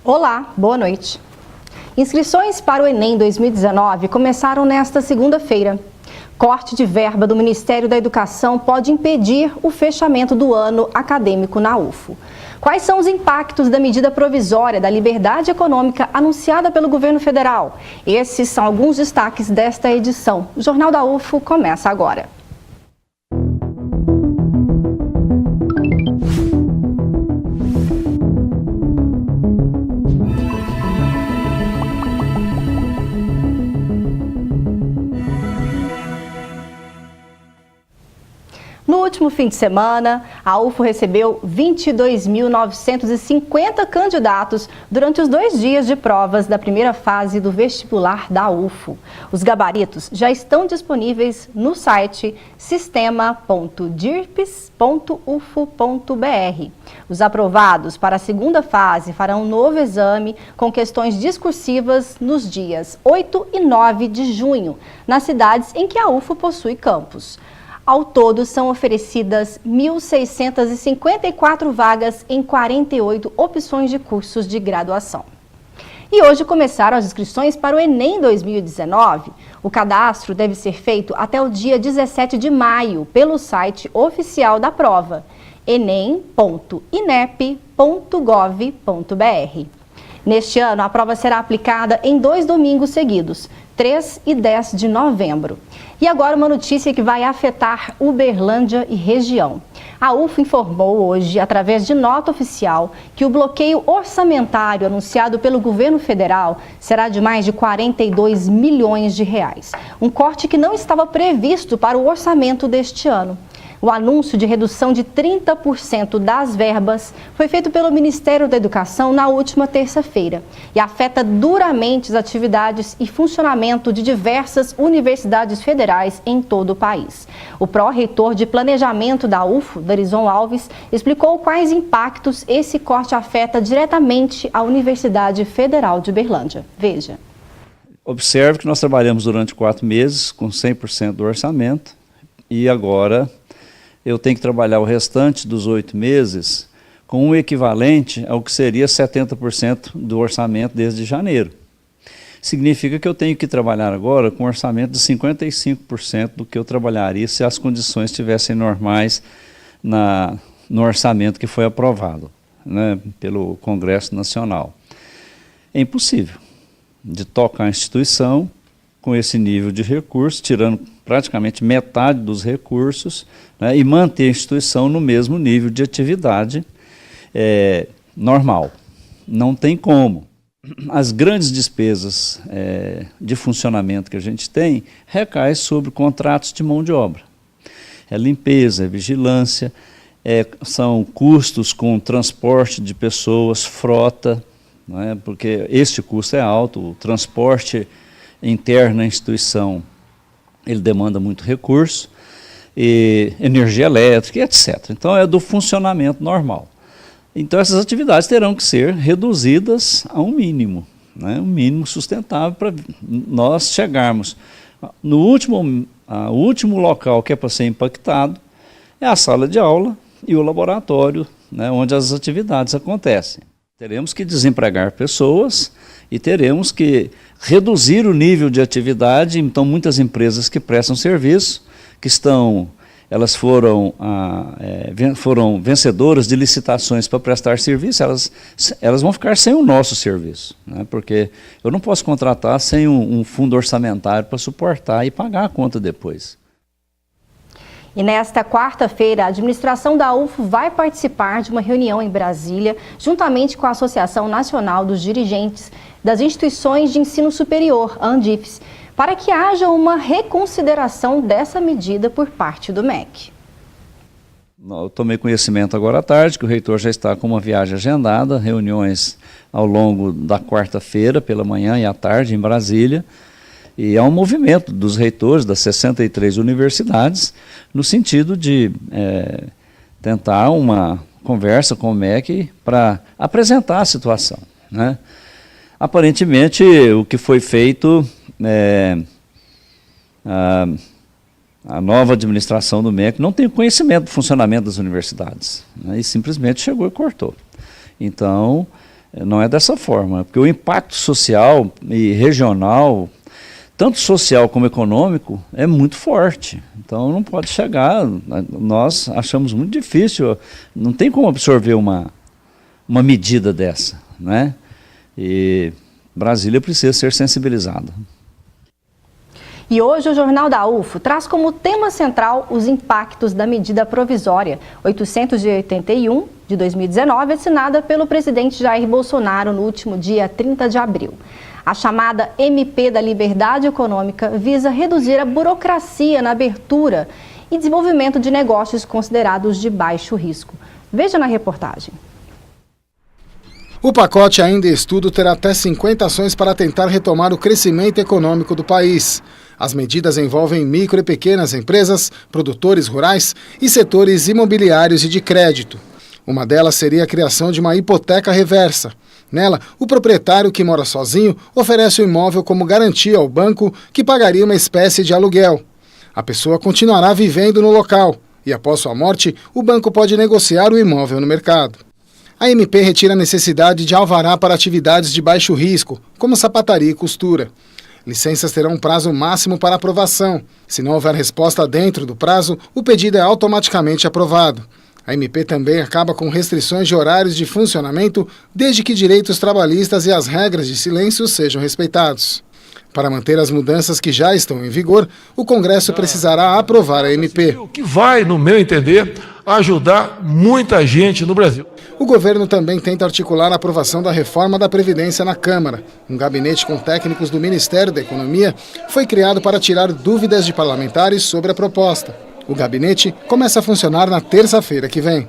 Olá, boa noite. Inscrições para o Enem 2019 começaram nesta segunda-feira. Corte de verba do Ministério da Educação pode impedir o fechamento do ano acadêmico na UFO. Quais são os impactos da medida provisória da liberdade econômica anunciada pelo governo federal? Esses são alguns destaques desta edição. O Jornal da UFO começa agora. No último fim de semana, a UFO recebeu 22.950 candidatos durante os 2 dias de provas da primeira fase do vestibular da UFO. Os gabaritos já estão disponíveis no site sistema.dirps.ufo.br. Os aprovados para a segunda fase farão um novo exame com questões discursivas nos dias 8 e 9 de junho, nas cidades em que a UFO possui campus. Ao todo, são oferecidas 1.654 vagas em 48 opções de cursos de graduação. E hoje começaram as inscrições para o Enem 2019. O cadastro deve ser feito até o dia 17 de maio pelo site oficial da prova, enem.inep.gov.br. Neste ano, a prova será aplicada em 2 domingos seguidos, 3 e 10 de novembro. E agora uma notícia que vai afetar Uberlândia e região. A UFO informou hoje, através de nota oficial, que o bloqueio orçamentário anunciado pelo governo federal será de mais de 42 milhões de reais. Um corte que não estava previsto para o orçamento deste ano. O anúncio de redução de 30% das verbas foi feito pelo Ministério da Educação na última terça-feira e afeta duramente as atividades e funcionamento de diversas universidades federais em todo o país. O pró-reitor de Planejamento da UFO, Darison Alves, explicou quais impactos esse corte afeta diretamente a Universidade Federal de Uberlândia. Veja. Observe que nós trabalhamos durante 4 meses com 100% do orçamento e agora eu tenho que trabalhar o restante dos 8 meses com um equivalente ao que seria 70% do orçamento desde janeiro. Significa que eu tenho que trabalhar agora com um orçamento de 55% do que eu trabalharia se as condições estivessem normais no orçamento que foi aprovado, né, pelo Congresso Nacional. É impossível de tocar a instituição com esse nível de recursos, tirando praticamente metade dos recursos, né, e manter a instituição no mesmo nível de atividade normal. Não tem como. As grandes despesas de funcionamento que a gente tem recaem sobre contratos de mão de obra. É limpeza, é vigilância, são custos com transporte de pessoas, frota, né, porque este custo é alto, o transporte interno na instituição, ele demanda muito recurso, e energia elétrica, e etc. Então é do funcionamento normal. Então essas atividades terão que ser reduzidas a um mínimo, né, um mínimo sustentável para nós chegarmos. No último local que é para ser impactado é a sala de aula e o laboratório, né, onde as atividades acontecem. Teremos que desempregar pessoas e teremos que reduzir o nível de atividade. Então, muitas empresas que prestam serviço, elas foram vencedoras de licitações para prestar serviço, elas vão ficar sem o nosso serviço, né? Porque eu não posso contratar sem um fundo orçamentário para suportar e pagar a conta depois. E nesta quarta-feira, a administração da UFO vai participar de uma reunião em Brasília, juntamente com a Associação Nacional dos Dirigentes das Instituições de Ensino Superior, a ANDIFES, para que haja uma reconsideração dessa medida por parte do MEC. Eu tomei conhecimento agora à tarde que o reitor já está com uma viagem agendada, reuniões ao longo da quarta-feira, pela manhã e à tarde, em Brasília. E há um movimento dos reitores das 63 universidades no sentido de tentar uma conversa com o MEC para apresentar a situação, né? Aparentemente, o que foi feito, a nova administração do MEC não tem conhecimento do funcionamento das universidades, né, e simplesmente chegou e cortou. Então, Não é dessa forma, porque o impacto social e regional, tanto social como econômico, é muito forte. Então não pode chegar, nós achamos muito difícil, não tem como absorver uma medida dessa, né? E Brasília precisa ser sensibilizada. E hoje o Jornal da UFO traz como tema central os impactos da medida provisória 881 de 2019, assinada pelo presidente Jair Bolsonaro no último dia 30 de abril. A chamada MP da Liberdade Econômica visa reduzir a burocracia na abertura e desenvolvimento de negócios considerados de baixo risco. Veja na reportagem. O pacote ainda em estudo terá até 50 ações para tentar retomar o crescimento econômico do país. As medidas envolvem micro e pequenas empresas, produtores rurais e setores imobiliários e de crédito. Uma delas seria a criação de uma hipoteca reversa. Nela, o proprietário que mora sozinho oferece o imóvel como garantia ao banco, que pagaria uma espécie de aluguel. A pessoa continuará vivendo no local e, após sua morte, o banco pode negociar o imóvel no mercado. A MP retira a necessidade de alvará para atividades de baixo risco, como sapataria e costura. Licenças terão um prazo máximo para aprovação. Se não houver resposta dentro do prazo, o pedido é automaticamente aprovado. A MP também acaba com restrições de horários de funcionamento, desde que direitos trabalhistas e as regras de silêncio sejam respeitados. Para manter as mudanças que já estão em vigor, o Congresso precisará aprovar a MP. O que vai, no meu entender, ajudar muita gente no Brasil. O governo também tenta articular a aprovação da reforma da Previdência na Câmara. Um gabinete com técnicos do Ministério da Economia foi criado para tirar dúvidas de parlamentares sobre a proposta. O gabinete começa a funcionar na terça-feira que vem.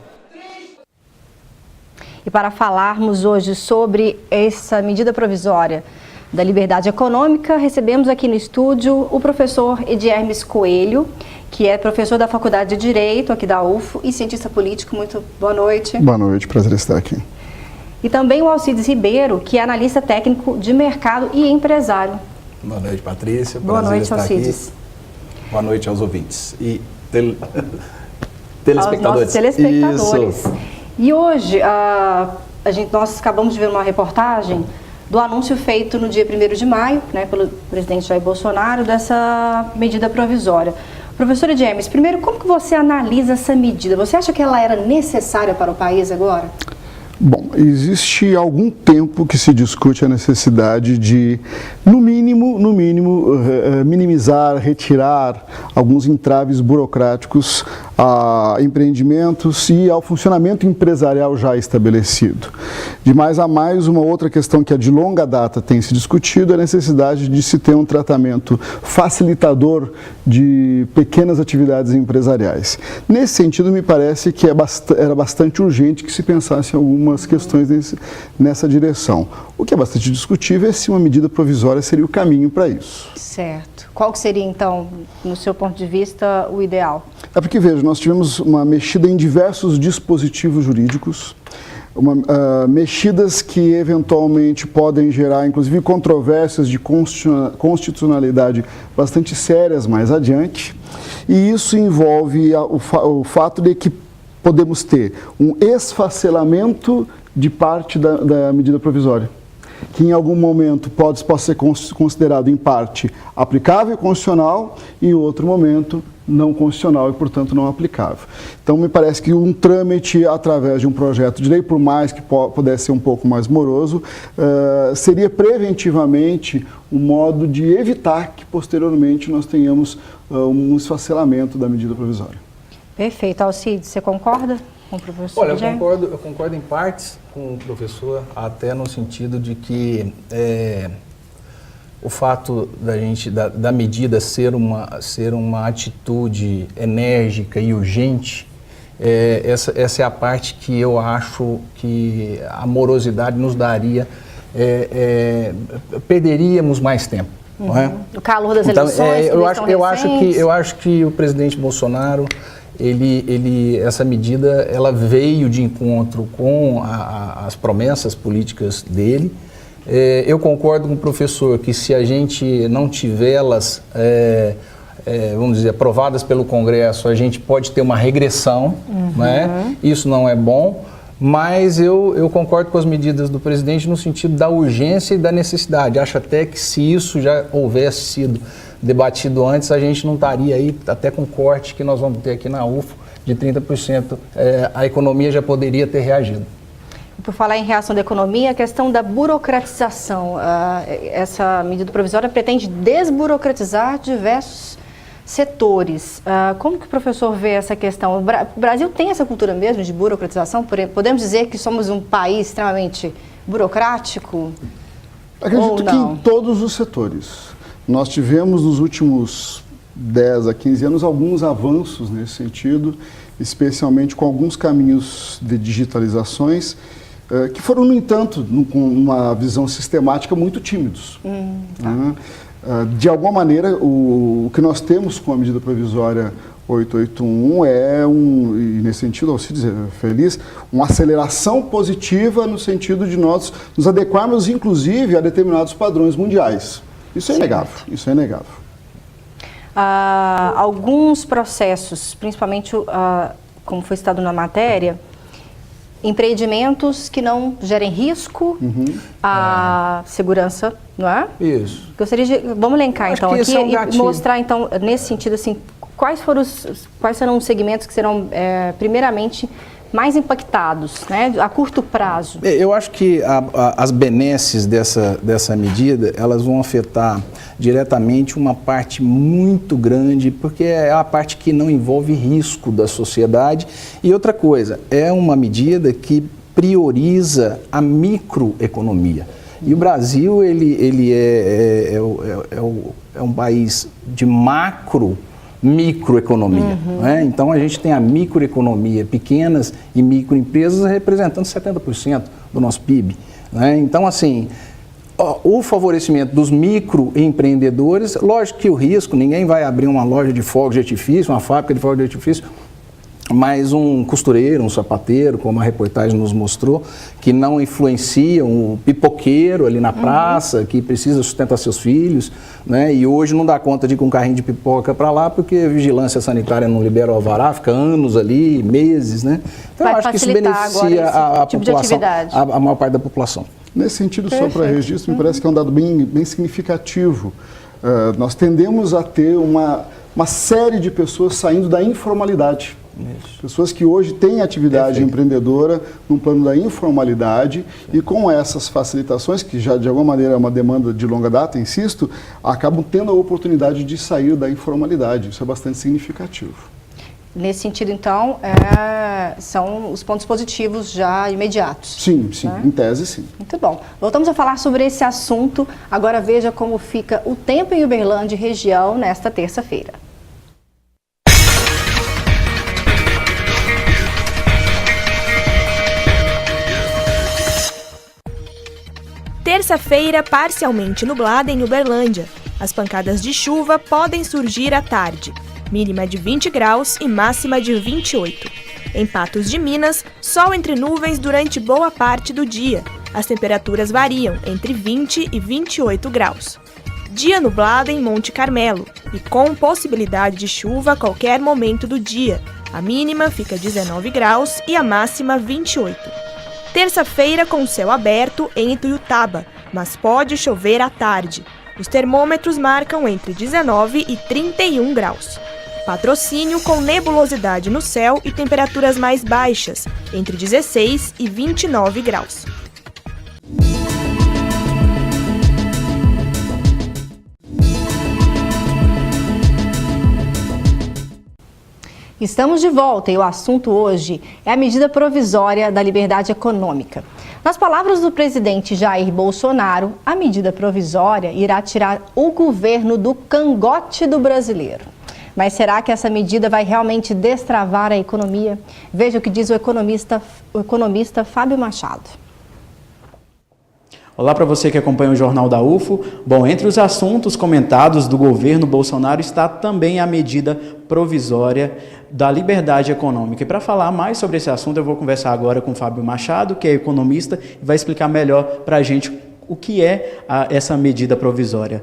E para falarmos hoje sobre essa medida provisória da liberdade econômica, recebemos aqui no estúdio o professor Ediermes Coelho, que é professor da Faculdade de Direito aqui da UFO e cientista político. Muito boa noite. Boa noite, prazer estar aqui. E também o Alcides Ribeiro, que é analista técnico de mercado e empresário. Boa noite, Patrícia. Boa noite, Alcides. Aqui. Boa noite aos ouvintes e telespectadores. Aos nossos telespectadores. Isso. E hoje, nós acabamos de ver uma reportagem do anúncio feito no dia 1º de maio, né, pelo presidente Jair Bolsonaro, dessa medida provisória. Professor Ediermes, primeiro, como que você analisa essa medida? Você acha que ela era necessária para o país agora? Bom, existe algum tempo que se discute a necessidade de, no mínimo, minimizar, retirar alguns entraves burocráticos a empreendimentos e ao funcionamento empresarial já estabelecido. De mais a mais, uma outra questão que é de longa data tem se discutido é a necessidade de se ter um tratamento facilitador de pequenas atividades empresariais. Nesse sentido, me parece que era bastante urgente que se pensasse em algumas questões nessa direção. O que é bastante discutível é se uma medida provisória seria o caminho para isso. Certo. Qual que seria, então, no seu ponto de vista, o ideal? É porque, veja, nós tivemos uma mexida em diversos dispositivos jurídicos, mexidas que eventualmente podem gerar, inclusive, controvérsias de constitucionalidade bastante sérias mais adiante, e isso envolve o fato de que podemos ter um esfacelamento de parte da medida provisória, que em algum momento possa ser considerado em parte aplicável e constitucional e em outro momento não constitucional e, portanto, não aplicável. Então, me parece que um trâmite através de um projeto de lei, por mais que pudesse ser um pouco mais moroso, seria preventivamente um modo de evitar que, posteriormente, nós tenhamos um esfacelamento da medida provisória. Perfeito. Alcides, você concorda com o professor? Olha, eu concordo em partes com o professor, até no sentido de que o fato da medida ser uma atitude enérgica e urgente, essa é a parte que eu acho que a morosidade nos daria, perderíamos mais tempo. Não é? O calor das eleições, eu acho que o presidente Bolsonaro, essa medida, ela veio de encontro com as promessas políticas dele. Eu concordo com o professor que se a gente não tiver elas, vamos dizer, aprovadas pelo Congresso, a gente pode ter uma regressão, né? Isso não é bom, Mas eu concordo com as medidas do presidente no sentido da urgência e da necessidade. Acho até que se isso já houvesse sido debatido antes, a gente não estaria aí até com o corte que nós vamos ter aqui na UFO de 30%. A economia já poderia ter reagido. Por falar em reação da economia, a questão da burocratização. Essa medida provisória pretende desburocratizar diversos setores. Como que o professor vê essa questão? O Brasil tem essa cultura mesmo de burocratização? Podemos dizer que somos um país extremamente burocrático? Acredito que em todos os setores. Nós tivemos nos últimos 10 a 15 anos alguns avanços nesse sentido, especialmente com alguns caminhos de digitalizações, que foram, no entanto, com uma visão sistemática, muito tímidos. De alguma maneira, o que nós temos com a medida provisória 881 e nesse sentido, ao se dizer feliz, uma aceleração positiva no sentido de nós nos adequarmos, inclusive, a determinados padrões mundiais. Isso é inegável, isso é inegável. Alguns processos, principalmente, como foi citado na matéria, empreendimentos que não gerem risco à segurança, não é? Isso. Gostaria de... Vamos elencar, então, aqui e mostrar, então, nesse sentido, assim, quais serão os segmentos que serão, primeiramente, mais impactados, né, a curto prazo? Eu acho que as benesses dessa medida, elas vão afetar diretamente uma parte muito grande, porque é a parte que não envolve risco da sociedade. E outra coisa, é uma medida que prioriza a microeconomia. E o Brasil, ele é um país de microeconomia. Né? Então, a gente tem a microeconomia, pequenas e microempresas representando 70% do nosso PIB. Né? Então, assim, o favorecimento dos microempreendedores, lógico que o risco, ninguém vai abrir uma loja de fogos de artifício, uma fábrica de fogos de artifício, mas um costureiro, um sapateiro, como a reportagem nos mostrou, que não influenciam o pipoqueiro ali na praça, que precisa sustentar seus filhos, né? E hoje não dá conta de ir com um carrinho de pipoca para lá, porque a vigilância sanitária não libera o alvará, fica anos ali, meses, né? Então eu acho que isso beneficia a população, a maior parte da população. Nesse sentido, só para registro, me parece que é um dado bem significativo. Nós tendemos a ter uma série de pessoas saindo da informalidade. Isso. Pessoas que hoje têm atividade empreendedora no plano da informalidade e com essas facilitações, que já de alguma maneira é uma demanda de longa data, insisto, acabam tendo a oportunidade de sair da informalidade. Isso é bastante significativo. Nesse sentido, então, são os pontos positivos já imediatos. Sim, né? Em tese, sim. Muito bom. Voltamos a falar sobre esse assunto. Agora veja como fica o tempo em Uberlândia e região nesta terça-feira. Terça-feira parcialmente nublada em Uberlândia. As pancadas de chuva podem surgir à tarde. Mínima de 20 graus e máxima de 28. Em Patos de Minas, sol entre nuvens durante boa parte do dia. As temperaturas variam entre 20 e 28 graus. Dia nublado em Monte Carmelo e com possibilidade de chuva a qualquer momento do dia. A mínima fica 19 graus e a máxima 28. Terça-feira com céu aberto em Ituiutaba, mas pode chover à tarde. Os termômetros marcam entre 19 e 31 graus. Patrocínio com nebulosidade no céu e temperaturas mais baixas, entre 16 e 29 graus. Estamos de volta e o assunto hoje é a medida provisória da liberdade econômica. Nas palavras do presidente Jair Bolsonaro, a medida provisória irá tirar o governo do cangote do brasileiro. Mas será que essa medida vai realmente destravar a economia? Veja o que diz o economista Fábio Machado. Olá para você que acompanha o Jornal da UFO. Bom, entre os assuntos comentados do governo Bolsonaro está também a medida provisória da liberdade econômica. E para falar mais sobre esse assunto, eu vou conversar agora com o Fábio Machado, que é economista, e vai explicar melhor para a gente O que é essa medida provisória?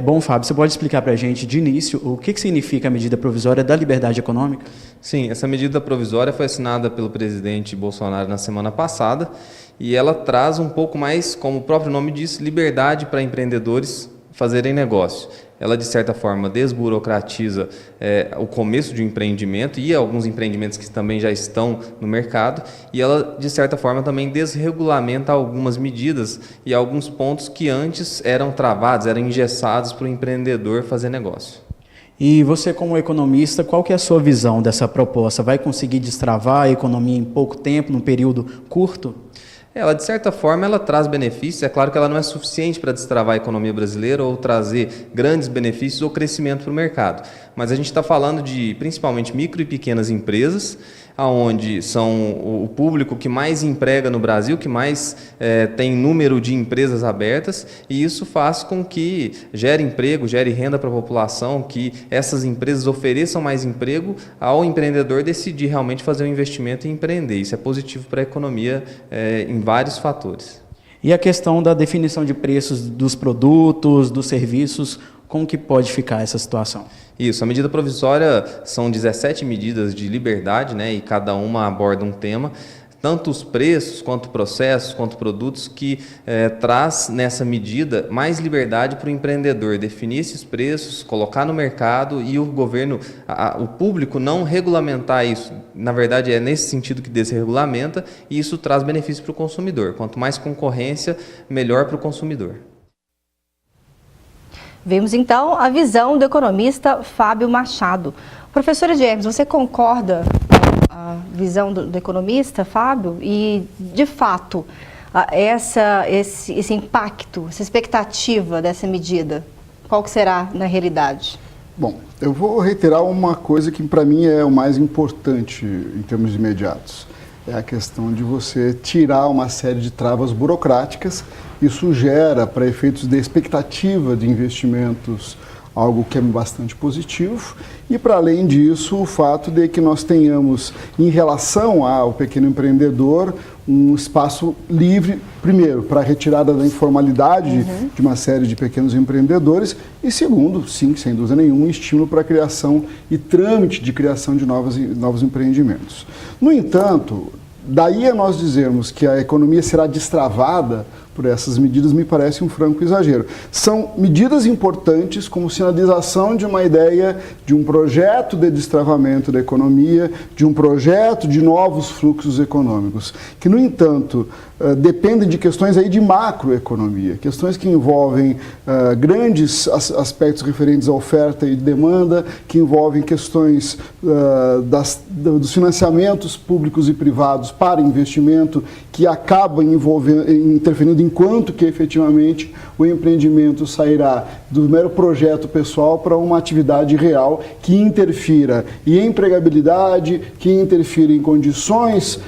Bom, Fábio, você pode explicar para a gente, de início, o que significa a medida provisória da liberdade econômica? Sim, essa medida provisória foi assinada pelo presidente Bolsonaro na semana passada e ela traz um pouco mais, como o próprio nome diz, liberdade para empreendedores fazerem negócio. Ela, de certa forma, desburocratiza o começo de um empreendimento e alguns empreendimentos que também já estão no mercado, e ela, de certa forma, também desregulamenta algumas medidas e alguns pontos que antes eram travados, eram engessados para o empreendedor fazer negócio. E você, como economista, qual que é a sua visão dessa proposta? Vai conseguir destravar a economia em pouco tempo, num período curto? Ela, de certa forma, ela traz benefícios. É claro que ela não é suficiente para destravar a economia brasileira ou trazer grandes benefícios ou crescimento para o mercado. Mas a gente está falando de, principalmente, micro e pequenas empresas, onde são o público que mais emprega no Brasil, que mais tem número de empresas abertas, e isso faz com que gere emprego, gere renda para a população, que essas empresas ofereçam mais emprego ao empreendedor decidir realmente fazer um investimento e empreender. Isso é positivo para a economia em vários fatores. E a questão da definição de preços dos produtos, dos serviços, como que pode ficar essa situação? Isso, a medida provisória são 17 medidas de liberdade, né, e cada uma aborda um tema, tanto os preços, quanto processos, quanto produtos, que traz nessa medida mais liberdade para o empreendedor definir esses preços, colocar no mercado e o governo, o público não regulamentar isso. Na verdade, é nesse sentido que desregulamenta, e isso traz benefício para o consumidor. Quanto mais concorrência, melhor para o consumidor. Vemos então a visão do economista Fábio Machado. Professora James, você concorda com a visão do economista Fábio? E, de fato, esse impacto, essa expectativa dessa medida, qual que será na realidade? Bom, eu vou reiterar uma coisa que para mim é o mais importante em termos imediatos. É a questão de você tirar uma série de travas burocráticas. Isso gera, para efeitos de expectativa de investimentos, algo que é bastante positivo. E, para além disso, o fato de que nós tenhamos, em relação ao pequeno empreendedor, um espaço livre, primeiro, para a retirada da informalidade de uma série de pequenos empreendedores, e segundo, sim, sem dúvida nenhuma, um estímulo para a criação e trâmite de criação de novos empreendimentos. No entanto, daí a nós dizermos que a economia será destravada por essas medidas, me parece um franco exagero. São medidas importantes como sinalização de uma ideia de um projeto de destravamento da economia, de um projeto de novos fluxos econômicos, que, no entanto, dependem de questões aí de macroeconomia, questões que envolvem grandes aspectos referentes à oferta e demanda, que envolvem questões dos financiamentos públicos e privados para investimento, que acabam interferindo enquanto que efetivamente o empreendimento sairá do mero projeto pessoal para uma atividade real que interfira em empregabilidade, que interfira em condições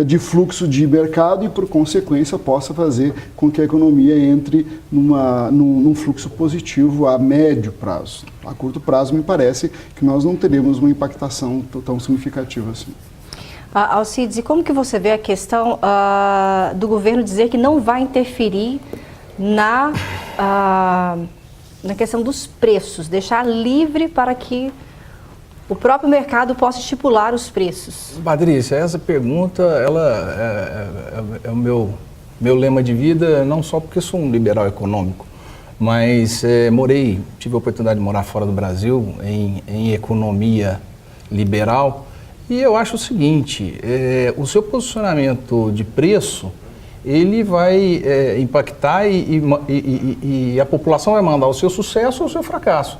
de fluxo de mercado e, por consequência, possa fazer com que a economia entre num fluxo positivo a médio prazo. A curto prazo, me parece que nós não teremos uma impactação tão significativa assim. Alcides, e como que você vê a questão do governo dizer que não vai interferir na questão dos preços, deixar livre para que o próprio mercado possa estipular os preços? Patrícia, essa pergunta ela é o meu lema de vida, não só porque sou um liberal econômico, mas tive a oportunidade de morar fora do Brasil em economia liberal. E eu acho o seguinte, o seu posicionamento de preço, ele vai impactar e a população vai mandar o seu sucesso ou o seu fracasso.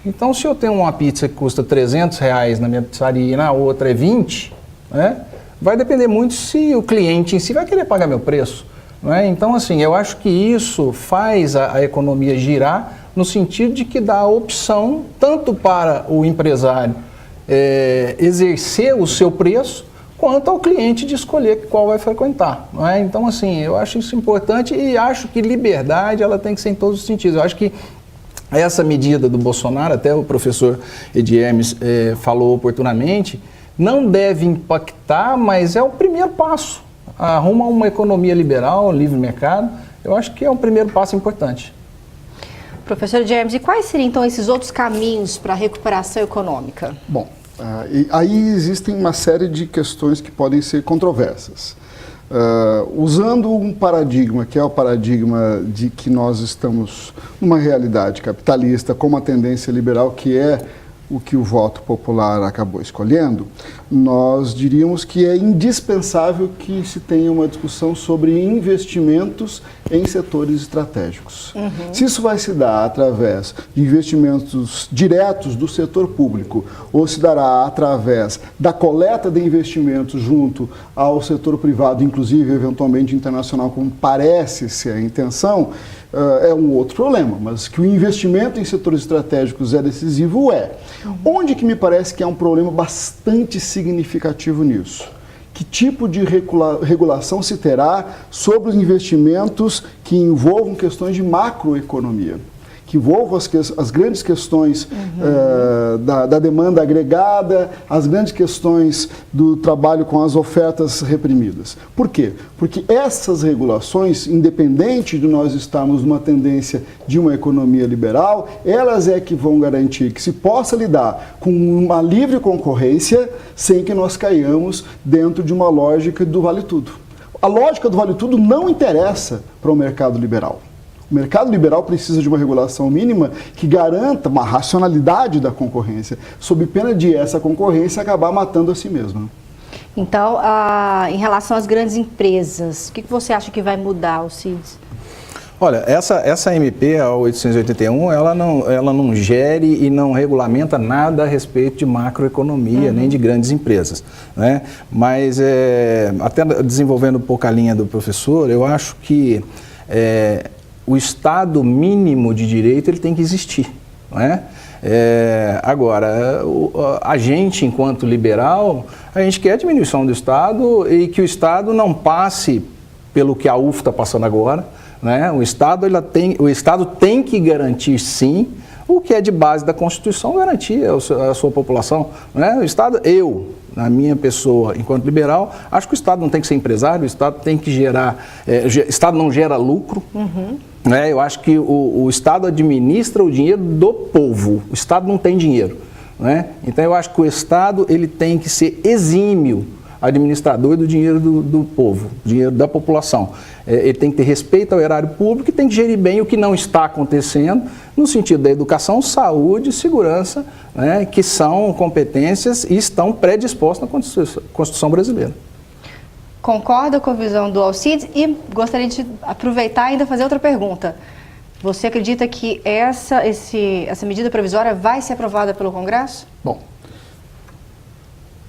Então, se eu tenho uma pizza que custa R$300 na minha pizzaria e na outra é 20, né, vai depender muito se o cliente em si vai querer pagar meu preço. Né? Então, assim, eu acho que isso faz a economia girar no sentido de que dá a opção tanto para o empresário exercer o seu preço, quanto ao cliente de escolher qual vai frequentar. Não é? Então, assim, eu acho isso importante e acho que liberdade ela tem que ser em todos os sentidos. Eu acho que essa medida do Bolsonaro, até o professor Edi Hermes falou oportunamente, não deve impactar, mas é o primeiro passo. Arruma uma economia liberal, livre mercado, eu acho que é um primeiro passo importante. Professor James, e quais seriam então esses outros caminhos para a recuperação econômica? Bom, aí existem uma série de questões que podem ser controversas. Usando um paradigma, que é o paradigma de que nós estamos numa realidade capitalista com uma tendência liberal, que é o que o voto popular acabou escolhendo, nós diríamos que é indispensável que se tenha uma discussão sobre investimentos em setores estratégicos. Se isso vai se dar através de investimentos diretos do setor público ou se dará através da coleta de investimentos junto ao setor privado, inclusive eventualmente internacional, como parece ser a intenção, é um outro problema, mas que o investimento em setores estratégicos é decisivo, é. Onde que me parece que há um problema bastante significativo nisso? Que tipo de regulação se terá sobre os investimentos que envolvam questões de macroeconomia? Que envolvam as grandes questões da demanda agregada, as grandes questões do trabalho com as ofertas reprimidas. Por quê? Porque essas regulações, independente de nós estarmos numa tendência de uma economia liberal, elas é que vão garantir que se possa lidar com uma livre concorrência sem que nós caiamos dentro de uma lógica do vale-tudo. A lógica do vale-tudo não interessa para o mercado liberal. O mercado liberal precisa de uma regulação mínima que garanta uma racionalidade da concorrência, sob pena de essa concorrência acabar matando a si mesma. Então, em relação às grandes empresas, o que você acha que vai mudar, Alcides? Olha, essa MP, a 881, ela não gere e não regulamenta nada a respeito de macroeconomia, nem de grandes empresas, né? Mas, até desenvolvendo um pouco a linha do professor, eu acho que o Estado mínimo de direito ele tem que existir, não é? Agora, a gente, enquanto liberal, a gente quer a diminuição do Estado e que o Estado não passe pelo que a UF está passando agora, né? O Estado tem que garantir, sim, o que é de base da Constituição, garantir a sua população, né? O Estado, na minha pessoa, enquanto liberal, acho que o Estado não tem que ser empresário, o Estado tem que gerar... o Estado não gera lucro, né? Eu acho que o Estado administra o dinheiro do povo, o Estado não tem dinheiro, né? Então eu acho que o Estado ele tem que ser exímio administrador do dinheiro do povo, dinheiro da população. Ele tem que ter respeito ao erário público e tem que gerir bem o que não está acontecendo no sentido da educação, saúde e segurança, né, que são competências e estão predispostas na Constituição brasileira. Concorda com a visão do Alcides e gostaria de aproveitar e ainda fazer outra pergunta. Você acredita que essa medida provisória vai ser aprovada pelo Congresso? Bom,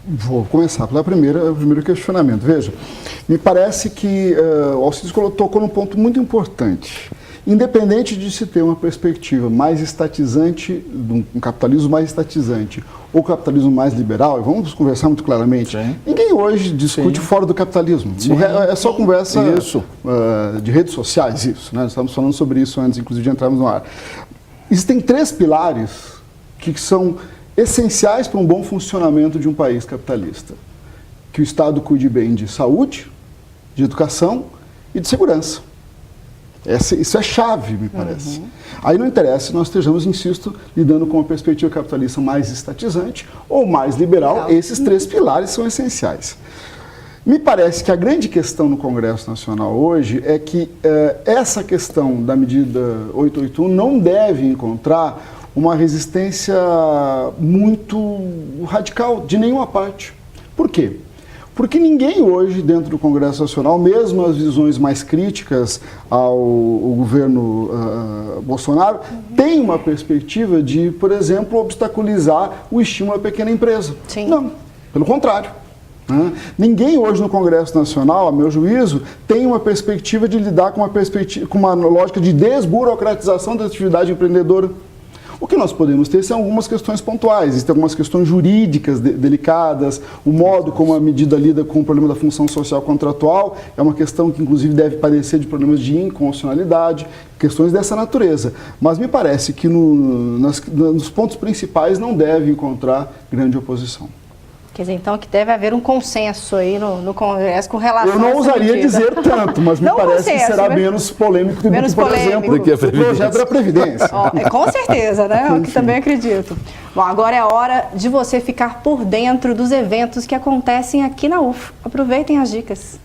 vou começar pelo primeiro questionamento. Veja, me parece que o Alcides tocou num ponto muito importante. Independente de se ter uma perspectiva mais estatizante, um capitalismo mais estatizante ou capitalismo mais liberal, e vamos conversar muito claramente, ninguém hoje discute fora do capitalismo. É só conversa de redes sociais, isso, né? Nós estávamos falando sobre isso antes, inclusive, de entrarmos no ar. Existem 3 pilares que são essenciais para um bom funcionamento de um país capitalista. Que o Estado cuide bem de saúde, de educação e de segurança. Isso é chave, me parece. Aí não interessa se nós estejamos, insisto, lidando com uma perspectiva capitalista mais estatizante ou mais liberal, esses 3 pilares são essenciais. Me parece que a grande questão no Congresso Nacional hoje é que essa questão da medida 881 não deve encontrar uma resistência muito radical de nenhuma parte. Por quê? Porque ninguém hoje, dentro do Congresso Nacional, mesmo as visões mais críticas ao governo Bolsonaro, tem uma perspectiva de, por exemplo, obstaculizar o estímulo à pequena empresa. Sim. Não, pelo contrário. Ninguém hoje no Congresso Nacional, a meu juízo, tem uma perspectiva de lidar com uma lógica de desburocratização da atividade empreendedora. O que nós podemos ter são algumas questões pontuais, existem algumas questões jurídicas delicadas, o modo como a medida lida com o problema da função social contratual é uma questão que inclusive deve padecer de problemas de inconstitucionalidade, questões dessa natureza. Mas me parece que nos pontos principais não deve encontrar grande oposição. Quer dizer, então, que deve haver um consenso aí no Congresso com relação a Eu não essa ousaria medida. dizer tanto, mas me Não parece que consenso, será né? menos polêmico do Menos que, por polêmico. exemplo, Do que o projeto da Previdência. Ó, com certeza, né? Eu que também acredito. Bom, agora é hora de você ficar por dentro dos eventos que acontecem aqui na UFO. Aproveitem as dicas.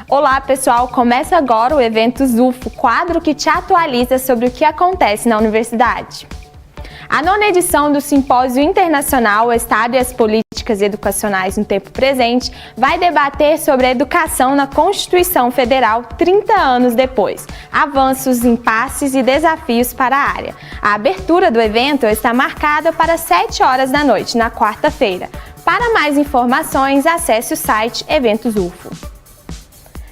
Olá pessoal, começa agora o evento UFO, quadro que te atualiza sobre o que acontece na universidade. A 9ª edição do Simpósio Internacional O Estado e as Políticas Educacionais no Tempo Presente vai debater sobre a educação na Constituição Federal 30 anos depois, avanços, impasses e desafios para a área. A abertura do evento está marcada para 7 horas da noite, na quarta-feira. Para mais informações, acesse o site Eventos UFO.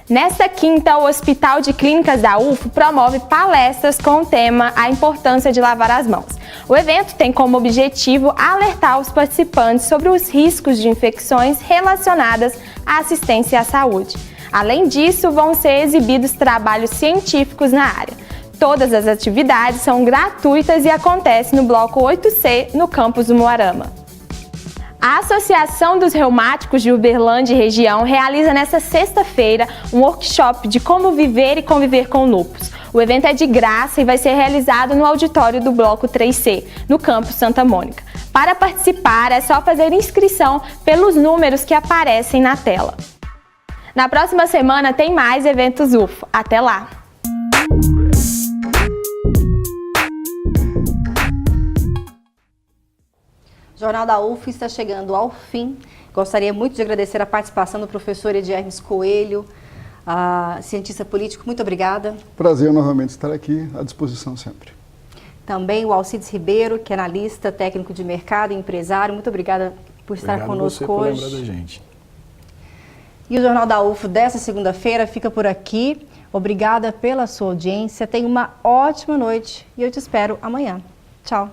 Nesta quinta, o Hospital de Clínicas da UFO promove palestras com o tema A Importância de Lavar as Mãos. O evento tem como objetivo alertar os participantes sobre os riscos de infecções relacionadas à assistência à saúde. Além disso, vão ser exibidos trabalhos científicos na área. Todas as atividades são gratuitas e acontecem no Bloco 8C, no campus Umuarama. A Associação dos Reumáticos de Uberlândia e região realiza nesta sexta-feira um workshop de como viver e conviver com lúpus. O evento é de graça e vai ser realizado no auditório do Bloco 3C, no campus Santa Mônica. Para participar, é só fazer inscrição pelos números que aparecem na tela. Na próxima semana tem mais eventos UFO. Até lá! O Jornal da UFO está chegando ao fim. Gostaria muito de agradecer a participação do professor Ediernes Coelho, cientista político. Muito obrigada. Prazer novamente estar aqui, à disposição sempre. Também o Alcides Ribeiro, que é analista, técnico de mercado e empresário. Muito obrigada por estar conosco hoje. Obrigado por lembrar da gente. E o Jornal da UFO dessa segunda-feira fica por aqui. Obrigada pela sua audiência. Tenha uma ótima noite e eu te espero amanhã. Tchau.